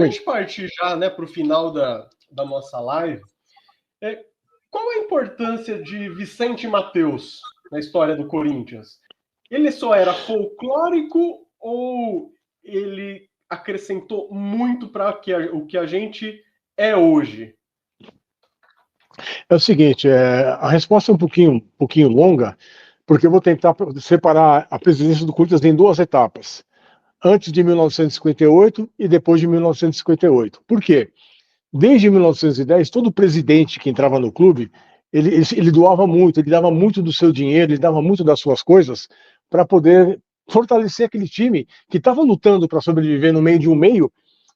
Para a gente partir já, né, para o final da nossa live, qual a importância de Vicente Matteus na história do Corinthians? Ele só era folclórico ou ele acrescentou muito para o que a gente é hoje? É o seguinte, a resposta é um pouquinho longa, porque eu vou tentar separar a presidência do Corinthians em duas etapas. Antes de 1958 e depois de 1958. Por quê? Desde 1910, todo presidente que entrava no clube, ele doava muito, ele dava muito do seu dinheiro, ele dava muito das suas coisas para poder fortalecer aquele time que estava lutando para sobreviver no meio de um meio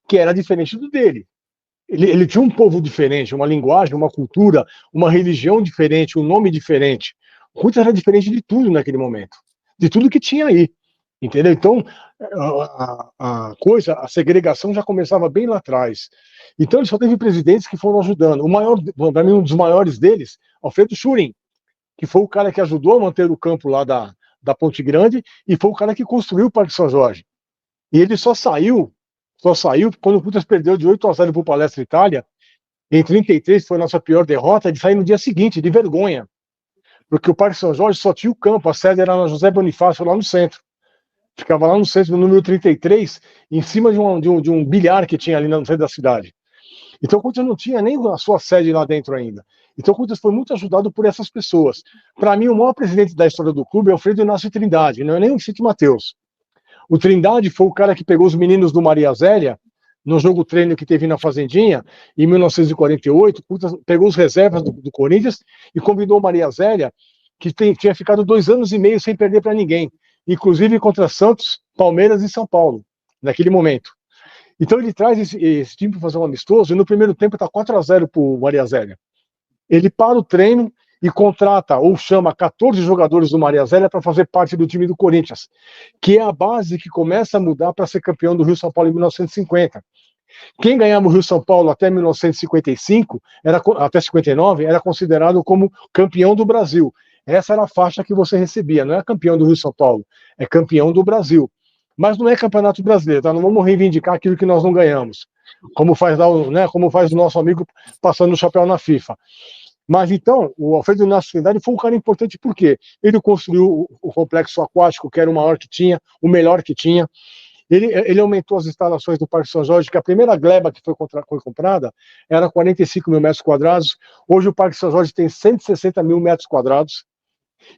que era diferente do dele. Ele tinha um povo diferente, uma linguagem, uma cultura, uma religião diferente, um nome diferente. O Corinthians era diferente de tudo naquele momento, de tudo que tinha aí, entendeu? Então, a segregação já começava bem lá atrás. Então, ele só teve presidentes que foram ajudando. O maior, para mim, um dos maiores deles, Alfredo Schuring, que foi o cara que ajudou a manter o campo lá da Ponte Grande e foi o cara que construiu o Parque São Jorge. E ele só saiu quando o Corinthians perdeu de 8-0 para o Palestra Itália. Em 33 foi a nossa pior derrota, de sair no dia seguinte, de vergonha. Porque o Parque São Jorge só tinha o campo, a sede era na José Bonifácio, lá no centro. Ficava lá no centro, no número 33, em cima de um bilhar que tinha ali no centro da cidade. Então o Corinthians não tinha nem a sua sede lá dentro ainda. Então o Corinthians foi muito ajudado por essas pessoas. Para mim, o maior presidente da história do clube é o Alfredo Inácio Trindade, não é nem o Vicente Matteus. O Trindade foi o cara que pegou os meninos do Maria Zélia, no jogo treino que teve na Fazendinha, em 1948, pegou os reservas do Corinthians e convidou o Maria Zélia, que tinha ficado 2 anos e meio sem perder para ninguém, inclusive contra Santos, Palmeiras e São Paulo, naquele momento. Então ele traz esse time para fazer um amistoso, e no primeiro tempo está 4-0 para o Maria Zélia. Ele para o treino e contrata ou chama 14 jogadores do Maria Zélia para fazer parte do time do Corinthians, que é a base que começa a mudar para ser campeão do Rio São Paulo em 1950. Quem ganhava o Rio São Paulo até 1955, até 59, era considerado como campeão do Brasil. Essa era a faixa que você recebia, não é campeão do Rio São Paulo, é campeão do Brasil. Mas não é campeonato brasileiro, tá? Não vamos reivindicar aquilo que nós não ganhamos, como faz o nosso amigo passando o chapéu na FIFA. Mas então, o Alfredo Inácio Trindade foi um cara importante porque ele construiu o complexo aquático, que era o maior que tinha, o melhor que tinha. Ele aumentou as instalações do Parque São Jorge, que a primeira gleba que foi comprada era 45 mil metros quadrados. Hoje o Parque São Jorge tem 160 mil metros quadrados.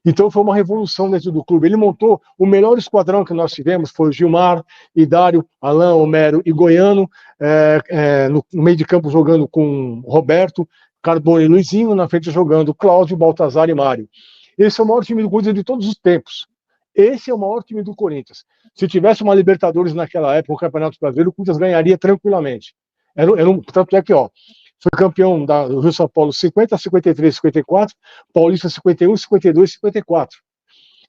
Então foi uma revolução dentro do clube. Ele montou o melhor esquadrão que nós tivemos, foi o Gilmar, Idário, Alain, Homero e Goiano, no meio de campo jogando com Roberto, Carbone e Luizinho, na frente jogando Cláudio, Baltazar e Mário. Esse é o maior time do Corinthians de todos os tempos. Esse é o maior time do Corinthians. Se tivesse uma Libertadores naquela época, o Campeonato Brasileiro, o Corinthians ganharia tranquilamente. Tanto é que, foi campeão do Rio São Paulo 50, 53, 54, Paulista 51, 52, 54.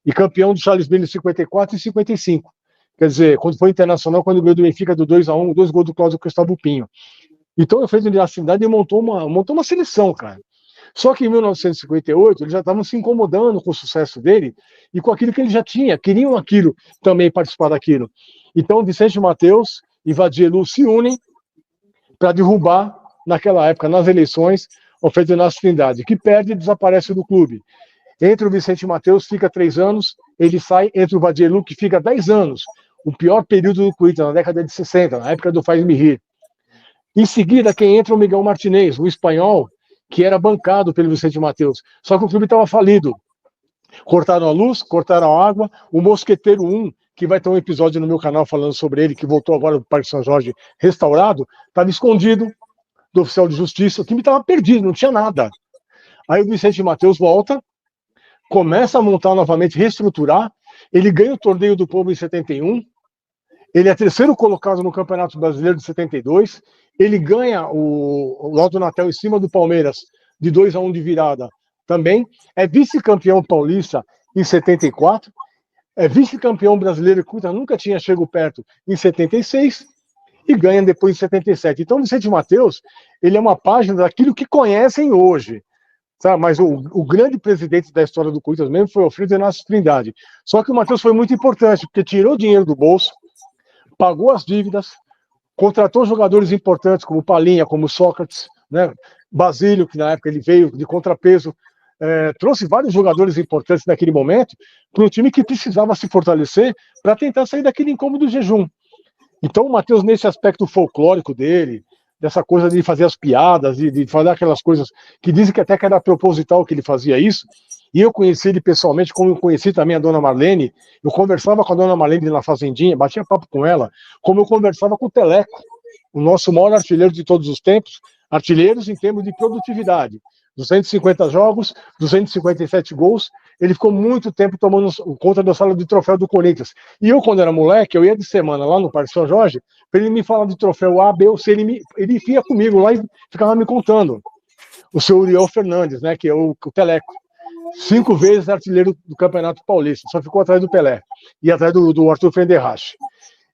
E campeão do Charles Miller 54 e 55. Quer dizer, quando foi internacional, quando ganhou do Benfica do 2-1, 2 gols do Cláudio Gustavo Pinho. Então, eu fiz a cidade e montou uma seleção, cara. Só que em 1958, eles já estavam se incomodando com o sucesso dele e com aquilo que ele já tinha, queriam aquilo, também participar daquilo. Então, Vicente Matteus e Vadielu se unem para derrubar, naquela época, nas eleições, o Alfredo Inácio Trindade, que perde e desaparece do clube. Entre o Vicente Matteus, fica 3 anos, ele sai, entre o Vadielu, que fica 10 anos, o pior período do Corinthians, na década de 60, na época do Faz-me Rir. Em seguida, quem entra é o Miguel Martinez, o espanhol, que era bancado pelo Vicente Matteus. Só que o clube estava falido. Cortaram a luz, cortaram a água. O Mosqueteiro 1, que vai ter um episódio no meu canal falando sobre ele, que voltou agora do Parque São Jorge restaurado, estava escondido do oficial de justiça. O time estava perdido, não tinha nada. Aí o Vicente Matteus volta, começa a montar novamente, reestruturar. Ele ganha o Torneio do Povo em 71. Ele é 3º colocado no Campeonato Brasileiro de 72. Ele ganha o Laudo Natel em cima do Palmeiras de 2-1 de virada também. É vice-campeão paulista em 74. É vice-campeão brasileiro, que nunca tinha chegado perto, em 76. E ganha depois em 77. Então, o Vicente Matteus, ele é uma página daquilo que conhecem hoje. Sabe? Mas o grande presidente da história do Corinthians mesmo foi o Alfredo Inácio Trindade. Só que o Matteus foi muito importante, porque tirou dinheiro do bolso, pagou as dívidas, contratou jogadores importantes como Palhinha, como Sócrates, né? Basílio, que na época ele veio de contrapeso, trouxe vários jogadores importantes naquele momento para um time que precisava se fortalecer para tentar sair daquele incômodo jejum. Então o Matheus, nesse aspecto folclórico dele, dessa coisa de fazer as piadas, de fazer aquelas coisas que dizem que até que era proposital que ele fazia isso, e eu conheci ele pessoalmente, como eu conheci também a dona Marlene, eu conversava com a dona Marlene na fazendinha, batia papo com ela, como eu conversava com o Teleco, o nosso maior artilheiro de todos os tempos, artilheiros em termos de produtividade, 250 jogos, 257 gols, ele ficou muito tempo tomando conta da sala de troféu do Corinthians. E eu, quando era moleque, eu ia de semana lá no Parque São Jorge, para ele me falar de troféu A, B ou C, ele ia comigo lá e ficava me contando. O seu Uriel Fernandes, né, que é o Teleco. 5 vezes artilheiro do Campeonato Paulista, só ficou atrás do Pelé e atrás do Arthur Fenderrache.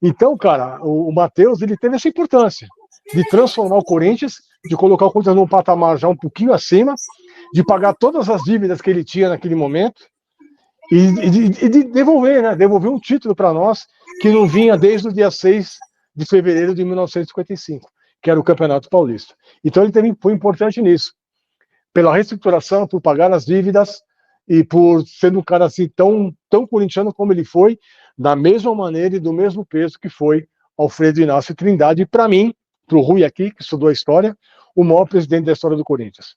Então, cara, o Matheus, ele teve essa importância de transformar o Corinthians, de colocar o Corinthians num patamar já um pouquinho acima, de pagar todas as dívidas que ele tinha naquele momento e de devolver, né? Devolver um título para nós que não vinha desde o dia 6 de fevereiro de 1955, que era o Campeonato Paulista. Então ele também foi importante nisso, pela reestruturação, por pagar as dívidas e por ser um cara assim tão corintiano como ele foi, da mesma maneira e do mesmo peso que foi Alfredo Inácio Trindade, e para mim, para o Rui aqui, que estudou a história, o maior presidente da história do Corinthians.